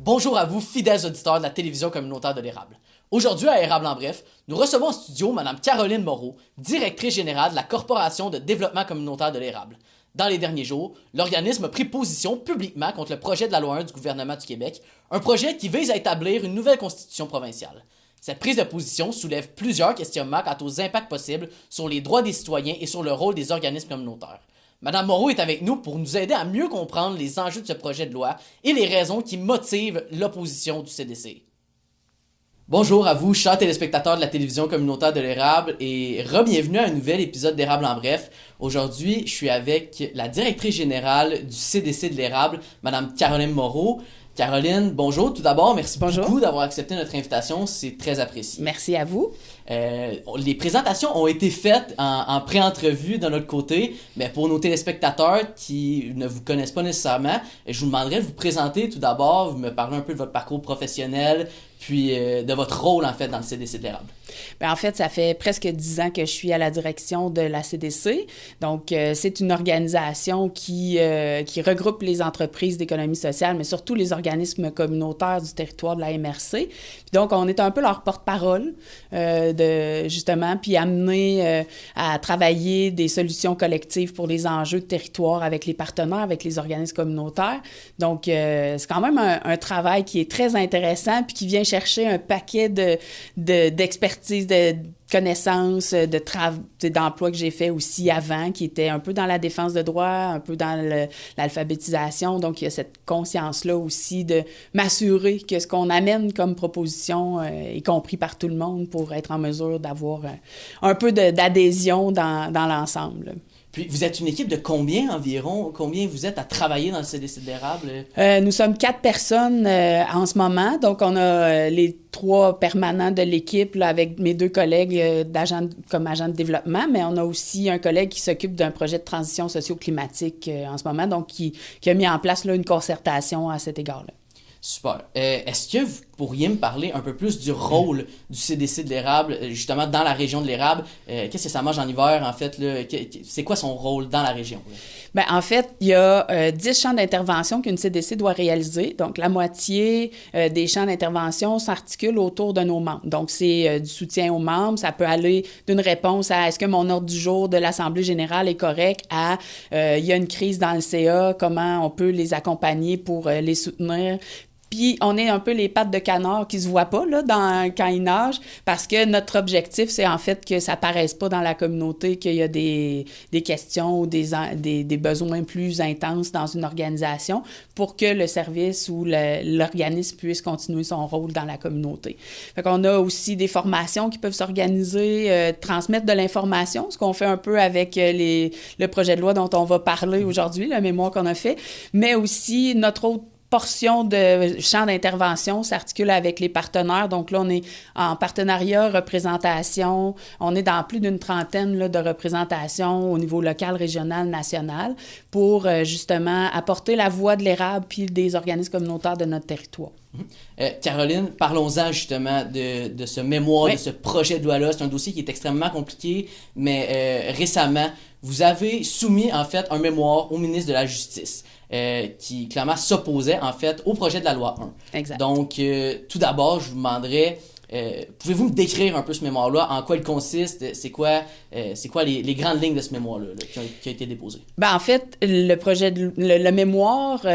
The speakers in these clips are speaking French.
Bonjour à vous, fidèles auditeurs de la télévision communautaire de l'Érable. Aujourd'hui, à Érable en bref, nous recevons en studio Mme Caroline Moreau, directrice générale de la Corporation de développement communautaire de l'Érable. Dans les derniers jours, l'organisme a pris position publiquement contre le projet de la loi 1 du gouvernement du Québec, un projet qui vise à établir une nouvelle constitution provinciale. Cette prise de position soulève plusieurs questionnements quant aux impacts possibles sur les droits des citoyens et sur le rôle des organismes communautaires. Mme Moreau est avec nous pour nous aider à mieux comprendre les enjeux de ce projet de loi et les raisons qui motivent l'opposition du CDC. Bonjour à vous, chers téléspectateurs de la télévision communautaire de l'Érable et re-bienvenue à un nouvel épisode d'Érable en bref. Aujourd'hui, je suis avec la directrice générale du CDC de l'Érable, Mme Caroline Moreau. Caroline, bonjour. Tout d'abord, merci beaucoup d'avoir accepté notre invitation. C'est très apprécié. Merci à vous. Les présentations ont été faites en pré-entrevue de notre côté, mais pour nos téléspectateurs qui ne vous connaissent pas nécessairement, je vous demanderais de vous présenter tout d'abord, vous me parler un peu de votre parcours professionnel, puis de votre rôle en fait dans le CDC de l'Érable. Bien, en fait, ça fait presque 10 ans que je suis à la direction de la CDC. Donc, c'est une organisation qui regroupe les entreprises d'économie sociale, mais surtout les organismes communautaires du territoire de la MRC. Puis donc, on est un peu leur porte-parole, puis amener à travailler des solutions collectives pour les enjeux de territoire avec les partenaires, avec les organismes communautaires. Donc, c'est quand même un travail qui est très intéressant puis qui vient chercher un paquet d'expertise, de connaissances, d'emplois que j'ai fait aussi avant, qui étaient un peu dans la défense de droit, un peu dans l'alphabétisation. Donc, il y a cette conscience-là aussi de m'assurer que ce qu'on amène comme proposition est compris par tout le monde pour être en mesure d'avoir un peu d'adhésion dans l'ensemble. Puis, vous êtes une équipe de combien environ? Combien vous êtes à travailler dans le CDC de l'Érable? Nous sommes 4 personnes en ce moment. Donc, on a les 3 permanents de l'équipe là, avec mes 2 collègues comme agents de développement, mais on a aussi un collègue qui s'occupe d'un projet de transition socio-climatique en ce moment, donc qui a mis en place là, une concertation à cet égard-là. Super. Est-ce que vous pourriez me parler un peu plus du rôle du CDC de l'Érable, justement dans la région de l'Érable? Qu'est-ce que ça mange en hiver, en fait? Là? C'est quoi son rôle dans la région? Bien, en fait, il y a 10 champs d'intervention qu'une CDC doit réaliser. Donc, la moitié des champs d'intervention s'articulent autour de nos membres. Donc, c'est du soutien aux membres. Ça peut aller d'une réponse à est-ce que mon ordre du jour de l'Assemblée générale est correct à il y a une crise dans le CA, comment on peut les accompagner pour les soutenir. Puis, on est un peu les pattes de canard qui se voient pas là, quand ils nagent, parce que notre objectif, c'est en fait que ça paraisse pas dans la communauté qu'il y a des questions ou des besoins plus intenses dans une organisation pour que le service ou l'organisme puisse continuer son rôle dans la communauté. Fait qu'on a aussi des formations qui peuvent s'organiser, transmettre de l'information, ce qu'on fait un peu avec le projet de loi dont on va parler aujourd'hui, le mémoire qu'on a fait, mais aussi notre autre portion de champ d'intervention s'articule avec les partenaires. Donc là, on est en partenariat, représentation. On est dans plus d'une trentaine là, de représentations au niveau local, régional, national pour justement apporter la voix de l'érable puis des organismes communautaires de notre territoire. Caroline, parlons-en justement de ce mémoire, de ce projet de loi-là. C'est un dossier qui est extrêmement compliqué, mais récemment, vous avez soumis en fait un mémoire au ministre de la Justice. Qui clairement s'opposait en fait au projet de la loi 1. Exact. Donc, tout d'abord, je vous demanderais, pouvavez-vous me décrire un peu ce mémoire-là, en quoi il consiste, c'est quoi les grandes lignes de ce mémoire-là qui a été déposé? Ben en fait, le mémoire,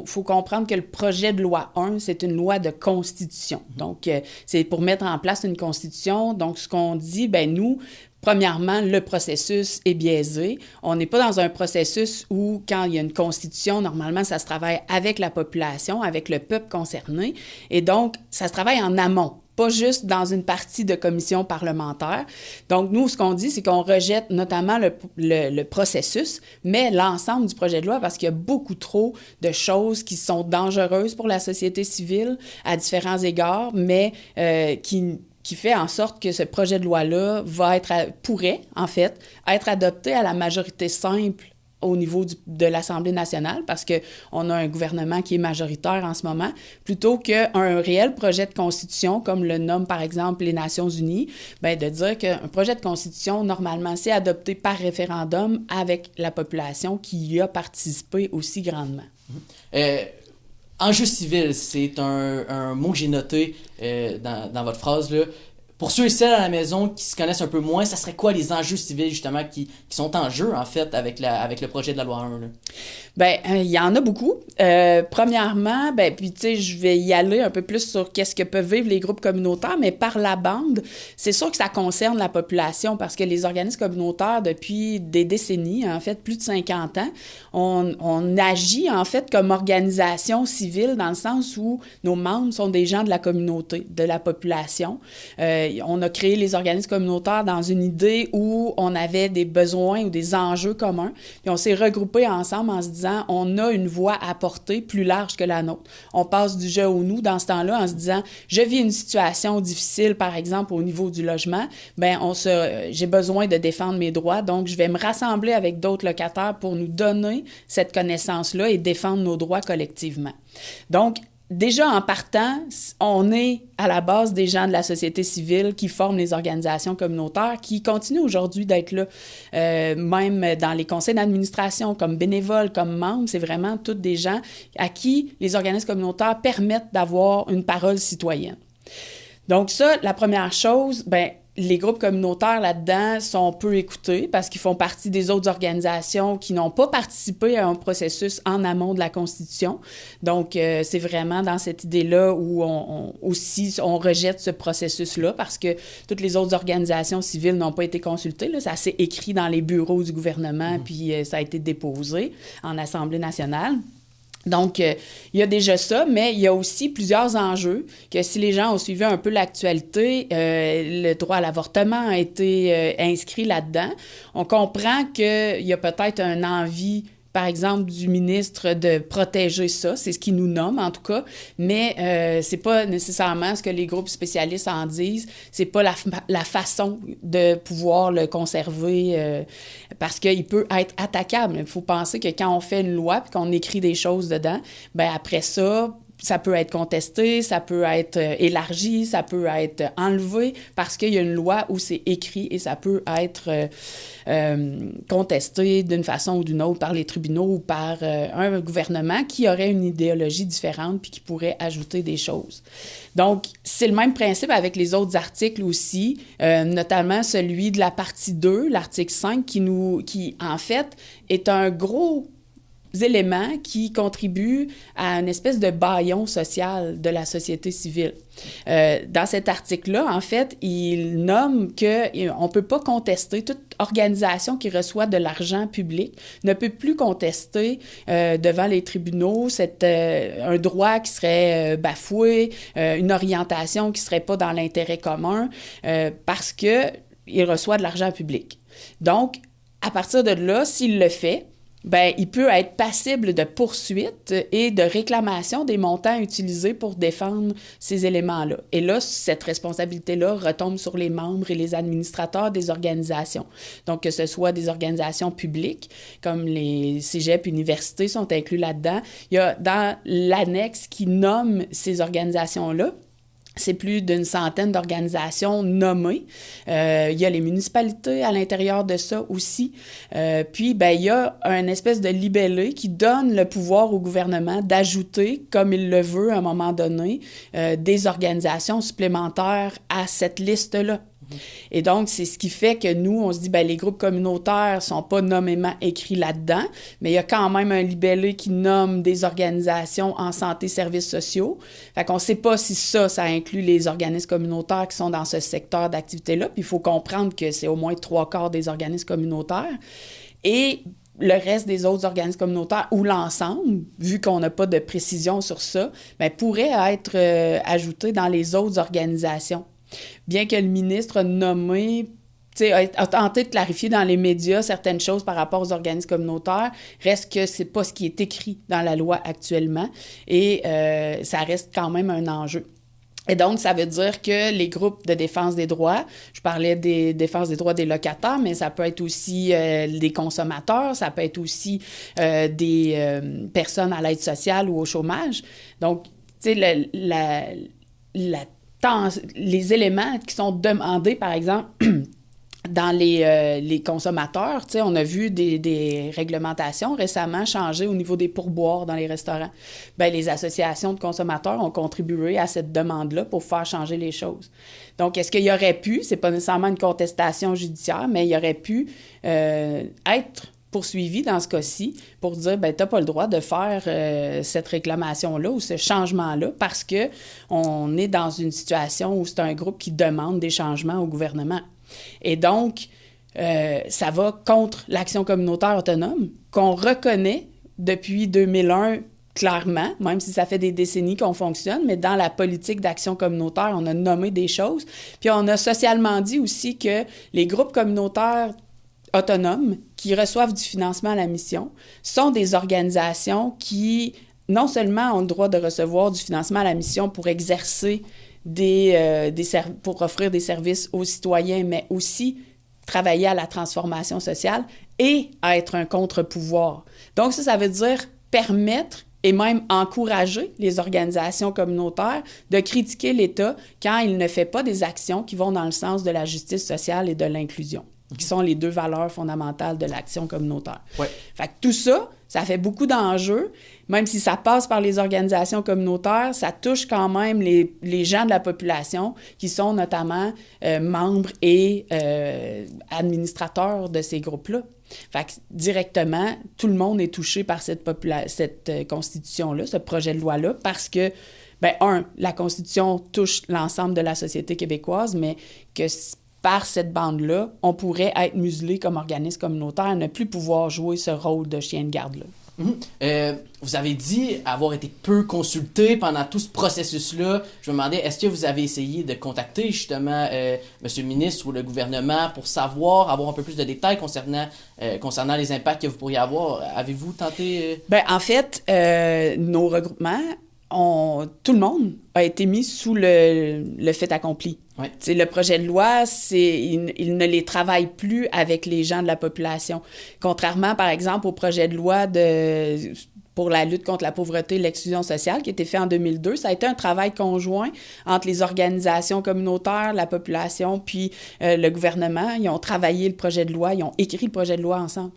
faut comprendre que le projet de loi 1, c'est une loi de constitution. Donc, c'est pour mettre en place une constitution. Donc, ce qu'on dit, nous, premièrement, le processus est biaisé. On n'est pas dans un processus où, quand il y a une constitution, normalement, ça se travaille avec la population, avec le peuple concerné. Et donc, ça se travaille en amont, pas juste dans une partie de commission parlementaire. Donc, nous, ce qu'on dit, c'est qu'on rejette notamment le processus, mais l'ensemble du projet de loi, parce qu'il y a beaucoup trop de choses qui sont dangereuses pour la société civile à différents égards, mais qui fait en sorte que ce projet de loi-là pourrait, en fait, être adopté à la majorité simple au niveau de l'Assemblée nationale, parce qu'on a un gouvernement qui est majoritaire en ce moment, plutôt qu'un réel projet de constitution, comme le nomment par exemple les Nations unies, de dire qu'un projet de constitution, normalement, c'est adopté par référendum avec la population qui y a participé aussi grandement. Enjeu civil, c'est un mot que j'ai noté dans votre phrase, là. Pour ceux et celles à la maison qui se connaissent un peu moins, ça serait quoi les enjeux civils, justement, qui sont en jeu, en fait, avec le projet de la loi 1, là? Ben, il y en a beaucoup. Premièrement, ben, puis tu sais, je vais y aller un peu plus sur qu'est-ce que peuvent vivre les groupes communautaires, mais par la bande, c'est sûr que ça concerne la population parce que les organismes communautaires, depuis des décennies, en fait, plus de 50 ans, on agit, en fait, comme organisation civile dans le sens où nos membres sont des gens de la communauté, de la population. On a créé les organismes communautaires dans une idée où on avait des besoins ou des enjeux communs, puis on s'est regroupés ensemble en se disant on a une voix à porter plus large que la nôtre. On passe du jeu au nous dans ce temps-là en se disant je vis une situation difficile, par exemple au niveau du logement, ben j'ai besoin de défendre mes droits, donc je vais me rassembler avec d'autres locataires pour nous donner cette connaissance-là et défendre nos droits collectivement. Donc, déjà, en partant, on est à la base des gens de la société civile qui forment les organisations communautaires, qui continuent aujourd'hui d'être là, même dans les conseils d'administration, comme bénévoles, comme membres. C'est vraiment tous des gens à qui les organismes communautaires permettent d'avoir une parole citoyenne. Donc ça, la première chose, ben les groupes communautaires là-dedans sont peu écoutés parce qu'ils font partie des autres organisations qui n'ont pas participé à un processus en amont de la Constitution. Donc, c'est vraiment dans cette idée-là où on rejette ce processus-là parce que toutes les autres organisations civiles n'ont pas été consultées. Là. Ça s'est écrit dans les bureaux du gouvernement, puis ça a été déposé en Assemblée nationale. Donc, il y a déjà ça, mais il y a aussi plusieurs enjeux que si les gens ont suivi un peu l'actualité, le droit à l'avortement a été inscrit là-dedans. On comprend qu'il y a peut-être une envie, par exemple, du ministre de protéger ça, c'est ce qu'il nous nomme en tout cas, mais c'est pas nécessairement ce que les groupes spécialistes en disent, c'est pas la façon de pouvoir le conserver parce qu'il peut être attaquable. Il faut penser que quand on fait une loi puis qu'on écrit des choses dedans, ben après ça peut être contesté, ça peut être élargi, ça peut être enlevé parce qu'il y a une loi où c'est écrit et ça peut être contesté d'une façon ou d'une autre par les tribunaux ou par un gouvernement qui aurait une idéologie différente puis qui pourrait ajouter des choses. Donc, c'est le même principe avec les autres articles aussi, notamment celui de la partie 2, l'article 5, qui en fait, est un gros éléments qui contribuent à une espèce de bâillon social de la société civile. Dans cet article-là, en fait, il nomme qu'on ne peut pas contester, toute organisation qui reçoit de l'argent public ne peut plus contester devant les tribunaux un droit qui serait bafoué, une orientation qui ne serait pas dans l'intérêt commun, parce qu'il reçoit de l'argent public. Donc, à partir de là, s'il le fait, ben, il peut être passible de poursuites et de réclamation des montants utilisés pour défendre ces éléments-là. Et là, cette responsabilité-là retombe sur les membres et les administrateurs des organisations. Donc, que ce soit des organisations publiques, comme les cégeps, universités sont inclus là-dedans. Il y a dans l'annexe qui nomme ces organisations-là, c'est plus d'une centaine d'organisations nommées. Il y a les municipalités à l'intérieur de ça aussi. Puis, ben, il y a un espèce de libellé qui donne le pouvoir au gouvernement d'ajouter, comme il le veut à un moment donné, des organisations supplémentaires à cette liste-là. Et donc, c'est ce qui fait que nous, on se dit, ben les groupes communautaires sont pas nommément écrits là-dedans, mais il y a quand même un libellé qui nomme des organisations en santé, services sociaux. Fait qu'on sait pas si ça inclut les organismes communautaires qui sont dans ce secteur d'activité-là. Puis il faut comprendre que c'est au moins 3/4 des organismes communautaires. Et le reste des autres organismes communautaires ou l'ensemble, vu qu'on n'a pas de précision sur ça, ben, pourrait être ajouté dans les autres organisations. Bien que le ministre nommé a tenté de clarifier dans les médias certaines choses par rapport aux organismes communautaires, reste que c'est pas ce qui est écrit dans la loi actuellement et ça reste quand même un enjeu. Et donc, ça veut dire que les groupes de défense des droits, je parlais des défenses des droits des locataires, mais ça peut être aussi des consommateurs, ça peut être aussi des personnes à l'aide sociale ou au chômage. Donc, tu sais, les éléments qui sont demandés, par exemple, dans les consommateurs, tu sais, on a vu des réglementations récemment changer au niveau des pourboires dans les restaurants. Bien, les associations de consommateurs ont contribué à cette demande-là pour faire changer les choses. Donc, est-ce qu'il y aurait pu, c'est pas nécessairement une contestation judiciaire, mais il y aurait pu être poursuivi dans ce cas-ci pour dire, bien, t'as pas le droit de faire cette réclamation-là ou ce changement-là parce que on est dans une situation où c'est un groupe qui demande des changements au gouvernement. Et donc, ça va contre l'action communautaire autonome qu'on reconnaît depuis 2001 clairement, même si ça fait des décennies qu'on fonctionne, mais dans la politique d'action communautaire, on a nommé des choses. Puis on a socialement dit aussi que les groupes communautaires autonomes qui reçoivent du financement à la mission sont des organisations qui, non seulement ont le droit de recevoir du financement à la mission pour exercer pour offrir des services aux citoyens, mais aussi travailler à la transformation sociale et à être un contre-pouvoir. Donc ça veut dire permettre et même encourager les organisations communautaires de critiquer l'État quand il ne fait pas des actions qui vont dans le sens de la justice sociale et de l'inclusion, qui sont les deux valeurs fondamentales de l'action communautaire. Ouais. Fait que tout ça, ça fait beaucoup d'enjeux. Même si ça passe par les organisations communautaires, ça touche quand même les gens de la population qui sont notamment membres et administrateurs de ces groupes-là. Fait que directement, tout le monde est touché par cette constitution-là, ce projet de loi-là, parce que, la Constitution touche l'ensemble de la société québécoise, mais que par cette bande-là, on pourrait être muselé comme organisme communautaire, ne plus pouvoir jouer ce rôle de chien de garde-là. Vous avez dit avoir été peu consulté pendant tout ce processus-là. Je me demandais, est-ce que vous avez essayé de contacter justement Monsieur le ministre ou le gouvernement pour avoir un peu plus de détails concernant les impacts que vous pourriez avoir? Avez-vous tenté... En fait, nos regroupements, tout le monde a été mis sous le fait accompli. Ouais. Le projet de loi, il ne les travaille plus avec les gens de la population. Contrairement, par exemple, au projet de loi pour la lutte contre la pauvreté et l'exclusion sociale qui a été fait en 2002, ça a été un travail conjoint entre les organisations communautaires, la population, puis le gouvernement. Ils ont travaillé le projet de loi, ils ont écrit le projet de loi ensemble.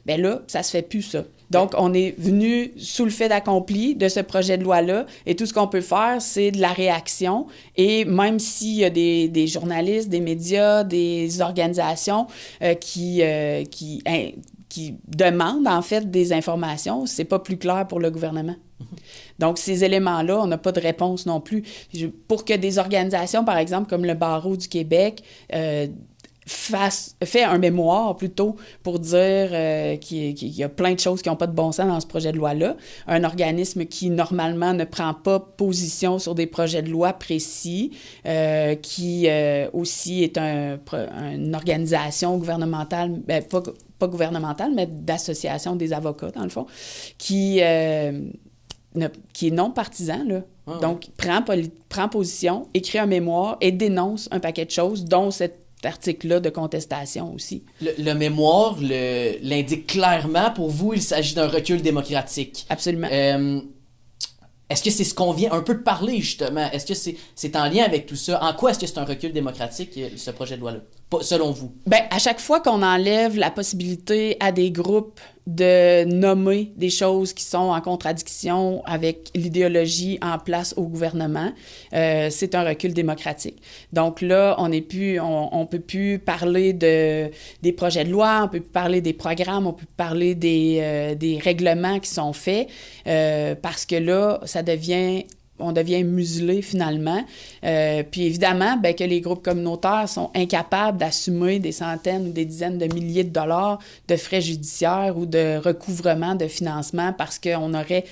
Bien là, ça se fait plus, ça. Donc, on est venu sous le fait accompli de ce projet de loi-là et tout ce qu'on peut faire, c'est de la réaction. Et même s'il y a des journalistes, des médias, des organisations qui demandent, en fait, des informations, c'est pas plus clair pour le gouvernement. Donc, ces éléments-là, on n'a pas de réponse non plus. Pour que des organisations, par exemple, comme le Barreau du Québec, fait un mémoire plutôt pour dire qu'il y a plein de choses qui n'ont pas de bon sens dans ce projet de loi-là. Un organisme qui, normalement, ne prend pas position sur des projets de loi précis, qui aussi est une organisation gouvernementale, pas gouvernementale, mais d'association des avocats, dans le fond, qui est non partisan, là. Ah, donc, prend position, écrit un mémoire et dénonce un paquet de choses, dont cet article-là de contestation aussi. Le mémoire l'indique clairement. Pour vous, il s'agit d'un recul démocratique. Absolument. Est-ce que c'est ce qu'on vient un peu de parler, justement? Est-ce que c'est en lien avec tout ça? En quoi est-ce que c'est un recul démocratique, ce projet de loi-là, selon vous? À chaque fois qu'on enlève la possibilité à des groupes de nommer des choses qui sont en contradiction avec l'idéologie en place au gouvernement, c'est un recul démocratique. Donc là, on peut plus parler des projets de loi, on peut plus parler des programmes, on peut plus parler des règlements qui sont faits, parce que là, on devient muselé finalement. Puis évidemment, que les groupes communautaires sont incapables d'assumer des centaines ou des dizaines de milliers de dollars de frais judiciaires ou de recouvrement de financement parce qu'on aurait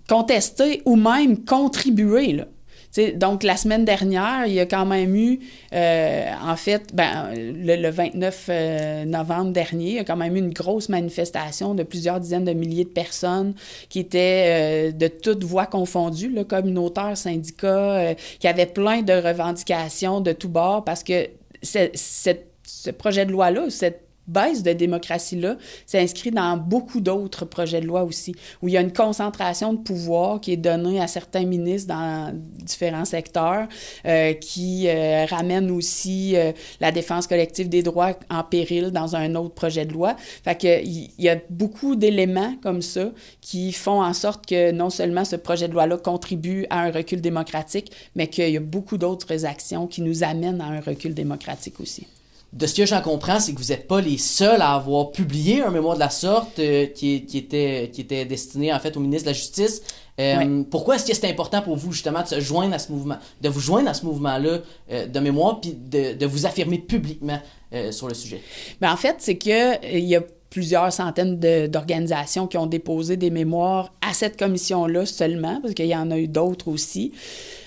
contesté ou même contribué, là. T'sais, donc, la semaine dernière, il y a quand même eu, en fait, le 29 novembre dernier, il y a quand même eu une grosse manifestation de plusieurs dizaines de milliers de personnes qui étaient de toutes voix confondues, là, communautaires, syndicats, qui avaient plein de revendications de tous bords parce que ce projet de loi-là, cette baisse de démocratie-là s'inscrit dans beaucoup d'autres projets de loi aussi, où il y a une concentration de pouvoir qui est donnée à certains ministres dans différents secteurs, qui ramène aussi la défense collective des droits en péril dans un autre projet de loi. Fait que il y a beaucoup d'éléments comme ça qui font en sorte que non seulement ce projet de loi-là contribue à un recul démocratique, mais qu'il y a beaucoup d'autres actions qui nous amènent à un recul démocratique aussi. De ce que j'en comprends, c'est que vous n'êtes pas les seuls à avoir publié un mémoire de la sorte qui était destiné en fait au ministre de la Justice. Ouais. Pourquoi est-ce que c'est important pour vous justement de se joindre à ce mouvement, de vous joindre à ce mouvement-là de mémoire, puis de vous affirmer publiquement sur le sujet? Bien, en fait, c'est que il y a plusieurs centaines d'organisations qui ont déposé des mémoires à cette commission-là seulement, parce qu'il y en a eu d'autres aussi.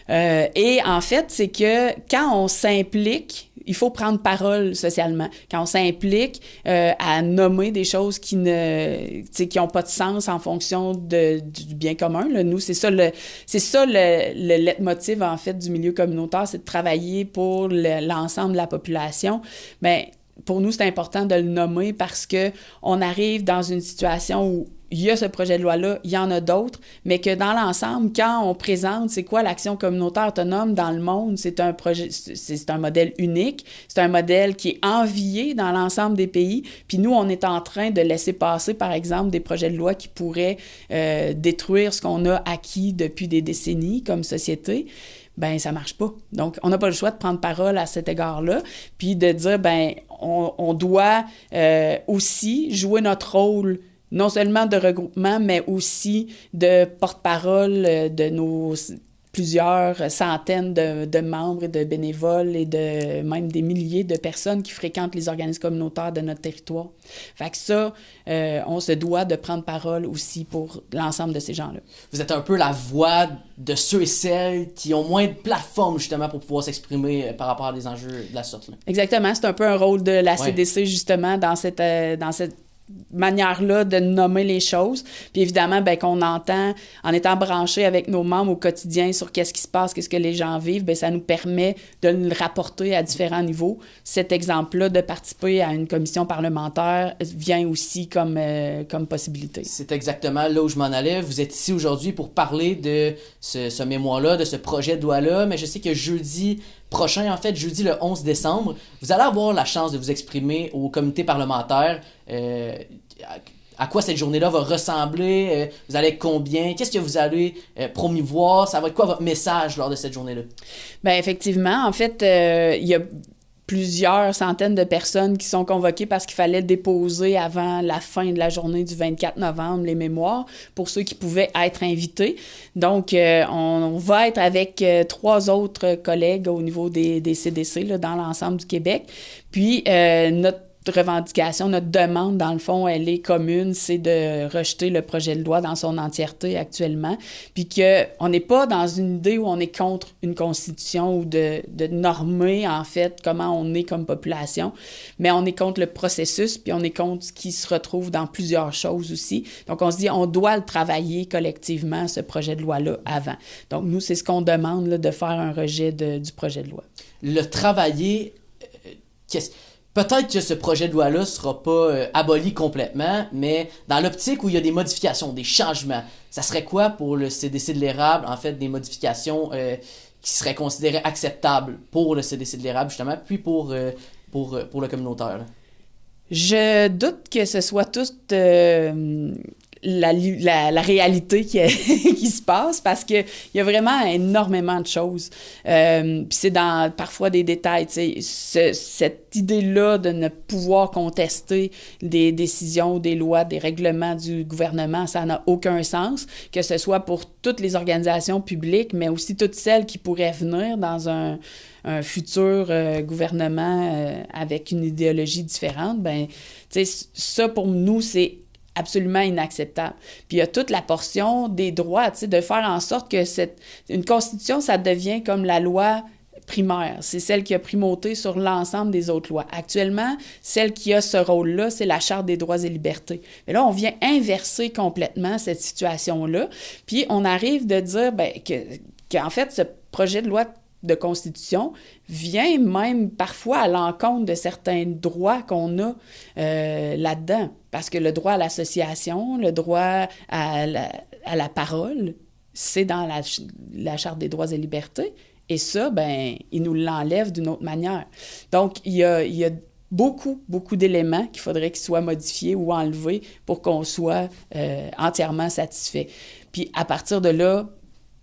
Et en fait, c'est que quand on s'implique, il faut prendre parole socialement. Quand on s'implique à nommer des choses qui n'ont pas de sens en fonction du bien commun, là, nous, c'est ça le leitmotiv, en fait, du milieu communautaire, c'est de travailler pour l'ensemble de la population. Bien, pour nous, c'est important de le nommer parce que on arrive dans une situation où il y a ce projet de loi-là, il y en a d'autres, mais que dans l'ensemble, quand on présente c'est quoi l'action communautaire autonome dans le monde, c'est un projet, c'est un modèle unique, c'est un modèle qui est envié dans l'ensemble des pays, puis nous, on est en train de laisser passer, par exemple, des projets de loi qui pourraient détruire ce qu'on a acquis depuis des décennies comme société. Ben ça marche pas. Donc, on n'a pas le choix de prendre parole à cet égard-là, puis de dire, ben on doit aussi jouer notre rôle non seulement de regroupement, mais aussi de porte-parole de nos plusieurs centaines de membres et de bénévoles et de même des milliers de personnes qui fréquentent les organismes communautaires de notre territoire. Fait que ça, on se doit de prendre parole aussi pour l'ensemble de ces gens-là. Vous êtes un peu la voix de ceux et celles qui ont moins de plateforme justement pour pouvoir s'exprimer par rapport à des enjeux de la sorte. Là. Exactement, c'est un peu un rôle de la CDC justement dans cette manière-là de nommer les choses. Puis évidemment, ben qu'on entend, en étant branché avec nos membres au quotidien sur qu'est-ce qui se passe, qu'est-ce que les gens vivent, ben ça nous permet de le rapporter à différents niveaux. Cet exemple-là de participer à une commission parlementaire vient aussi comme possibilité. C'est exactement là où je m'en allais. Vous êtes ici aujourd'hui pour parler de ce mémoire-là, de ce projet de loi-là, mais je sais que jeudi prochain, en fait, jeudi le 11 décembre, vous allez avoir la chance de vous exprimer au comité parlementaire. À quoi cette journée-là va ressembler? Vous allez être combien? Qu'est-ce que vous allez promouvoir? Ça va être quoi votre message lors de cette journée-là? Bien, effectivement, en fait, il y a plusieurs centaines de personnes qui sont convoquées parce qu'il fallait déposer avant la fin de la journée du 24 novembre les mémoires pour ceux qui pouvaient être invités. Donc, on va être avec 3 autres collègues au niveau des CDC là, dans l'ensemble du Québec. Puis, notre revendication, notre demande, dans le fond, elle est commune, c'est de rejeter le projet de loi dans son entièreté actuellement, puis qu'on n'est pas dans une idée où on est contre une constitution ou de normer, en fait, comment on est comme population, mais on est contre le processus, puis on est contre ce qui se retrouve dans plusieurs choses aussi. Donc, on se dit, on doit le travailler collectivement, ce projet de loi-là, avant. Donc, nous, c'est ce qu'on demande, là, de faire un rejet du projet de loi. Le travailler, peut-être que ce projet de loi-là ne sera pas aboli complètement, mais dans l'optique où il y a des modifications, des changements, ça serait quoi pour le CDC de l'érable, en fait, des modifications qui seraient considérées acceptables pour le CDC de l'érable, justement, puis pour le communautaire? Là? Je doute que ce soit tout la réalité qui se passe parce que il y a vraiment énormément de choses. Puis c'est dans parfois des détails. Cette idée-là de ne pouvoir contester des décisions, des lois, des règlements du gouvernement, ça n'a aucun sens, que ce soit pour toutes les organisations publiques, mais aussi toutes celles qui pourraient venir dans un futur gouvernement avec une idéologie différente. Ben, tu sais, ça pour nous, c'est absolument inacceptable. Puis il y a toute la portion des droits, tu sais, de faire en sorte que une constitution, ça devient comme la loi primaire. C'est celle qui a primauté sur l'ensemble des autres lois. Actuellement, celle qui a ce rôle-là, c'est la Charte des droits et libertés. Mais là, on vient inverser complètement cette situation-là. Puis on arrive de dire qu'en fait, ce projet de loi de constitution vient même parfois à l'encontre de certains droits qu'on a là-dedans. Parce que le droit à l'association, le droit à la parole, c'est dans la Charte des droits et libertés. Et ça, ben, il nous l'enlève d'une autre manière. Donc, il y a beaucoup d'éléments qu'il faudrait qu'ils soient modifiés ou enlevés pour qu'on soit entièrement satisfait. Puis, à partir de là,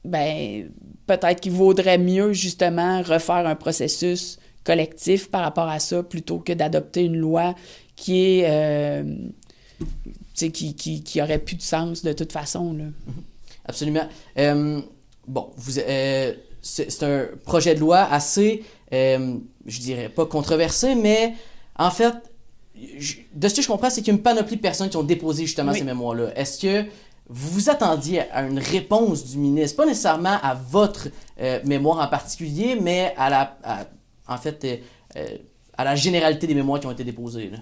ben, peut-être qu'il vaudrait mieux, justement, refaire un processus collectif par rapport à ça, plutôt que d'adopter une loi qui est... qui aurait plus de sens de toute façon, là. Absolument. C'est un projet de loi assez, je dirais pas controversé, mais en fait, de ce que je comprends, c'est qu'il y a une panoplie de personnes qui ont déposé justement ces mémoires-là. Est-ce que vous vous attendiez à une réponse du ministre, pas nécessairement à votre mémoire en particulier, mais à la généralité des mémoires qui ont été déposées, là?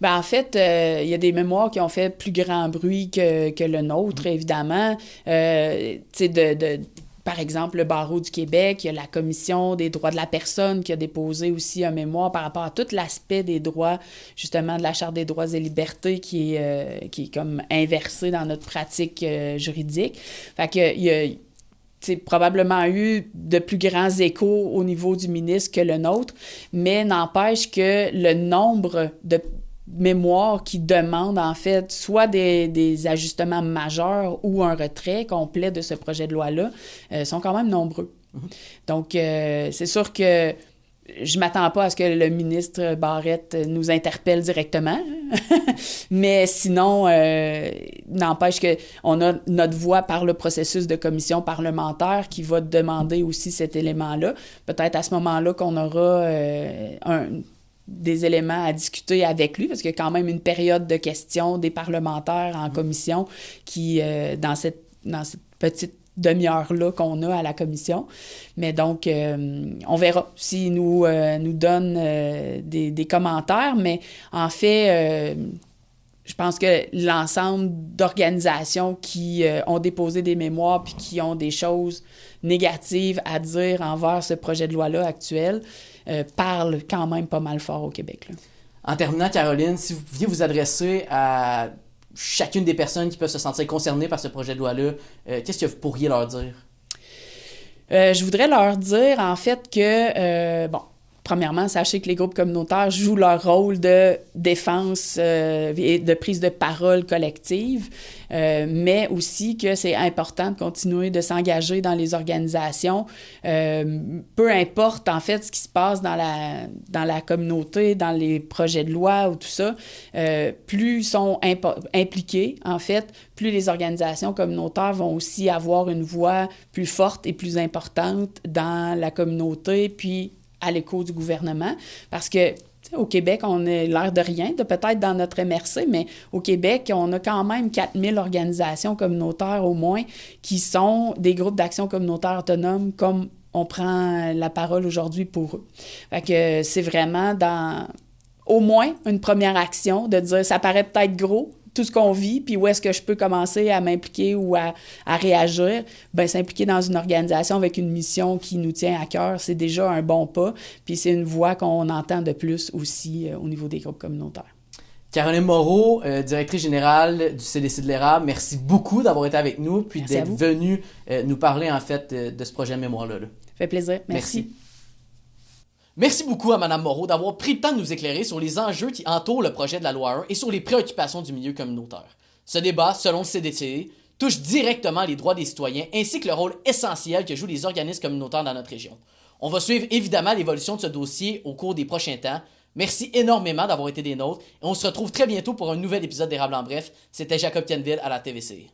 Ben, en fait, il y a des mémoires qui ont fait plus grand bruit que le nôtre, évidemment. Par exemple, le Barreau du Québec, il y a la Commission des droits de la personne qui a déposé aussi un mémoire par rapport à tout l'aspect des droits, justement, de la Charte des droits et libertés qui est comme inversé dans notre pratique juridique. Fait que il y a probablement eu de plus grands échos au niveau du ministre que le nôtre, mais n'empêche que le nombre de mémoires qui demandent, en fait, soit des ajustements majeurs ou un retrait complet de ce projet de loi-là, sont quand même nombreux. Donc, c'est sûr que je ne m'attends pas à ce que le ministre Barrette nous interpelle directement, mais sinon, n'empêche qu'on a notre voix par le processus de commission parlementaire qui va demander aussi cet élément-là. Peut-être à ce moment-là qu'on aura des éléments à discuter avec lui, parce qu'il y a quand même une période de questions des parlementaires en commission qui, dans cette petite demi-heure-là qu'on a à la commission. Mais donc, on verra s'il nous donne des commentaires, mais en fait, je pense que l'ensemble d'organisations qui ont déposé des mémoires puis qui ont des choses négatives à dire envers ce projet de loi-là actuel parlent quand même pas mal fort au Québec, là. En terminant, Caroline, si vous pouviez vous adresser à chacune des personnes qui peuvent se sentir concernées par ce projet de loi-là, qu'est-ce que vous pourriez leur dire? Je voudrais leur dire, en fait, que, premièrement, sachez que les groupes communautaires jouent leur rôle de défense et de prise de parole collective, mais aussi que c'est important de continuer de s'engager dans les organisations, peu importe, en fait, ce qui se passe dans la communauté, dans les projets de loi ou tout ça, plus ils sont impliqués, en fait, plus les organisations communautaires vont aussi avoir une voix plus forte et plus importante dans la communauté, puis à l'écho du gouvernement, parce que au Québec, on a l'air de rien, de peut-être dans notre MRC, mais au Québec, on a quand même 4000 organisations communautaires au moins qui sont des groupes d'action communautaire autonomes, comme on prend la parole aujourd'hui pour eux. Fait que c'est vraiment au moins une première action de dire, ça paraît peut-être gros, tout ce qu'on vit, puis où est-ce que je peux commencer à m'impliquer ou à réagir, bien, s'impliquer dans une organisation avec une mission qui nous tient à cœur, c'est déjà un bon pas, puis c'est une voix qu'on entend de plus aussi au niveau des groupes communautaires. Caroline Moreau, directrice générale du CDC de l'Érable, merci beaucoup d'avoir été avec nous, puis d'être venue nous parler, en fait, de ce projet de mémoire-là. Ça fait plaisir. Merci. Merci beaucoup à Mme Moreau d'avoir pris le temps de nous éclairer sur les enjeux qui entourent le projet de la loi 1 et sur les préoccupations du milieu communautaire. Ce débat, selon le CDCE, touche directement les droits des citoyens ainsi que le rôle essentiel que jouent les organismes communautaires dans notre région. On va suivre évidemment l'évolution de ce dossier au cours des prochains temps. Merci énormément d'avoir été des nôtres et on se retrouve très bientôt pour un nouvel épisode d'Érable en bref. C'était Jacob Tienville à la TVCE.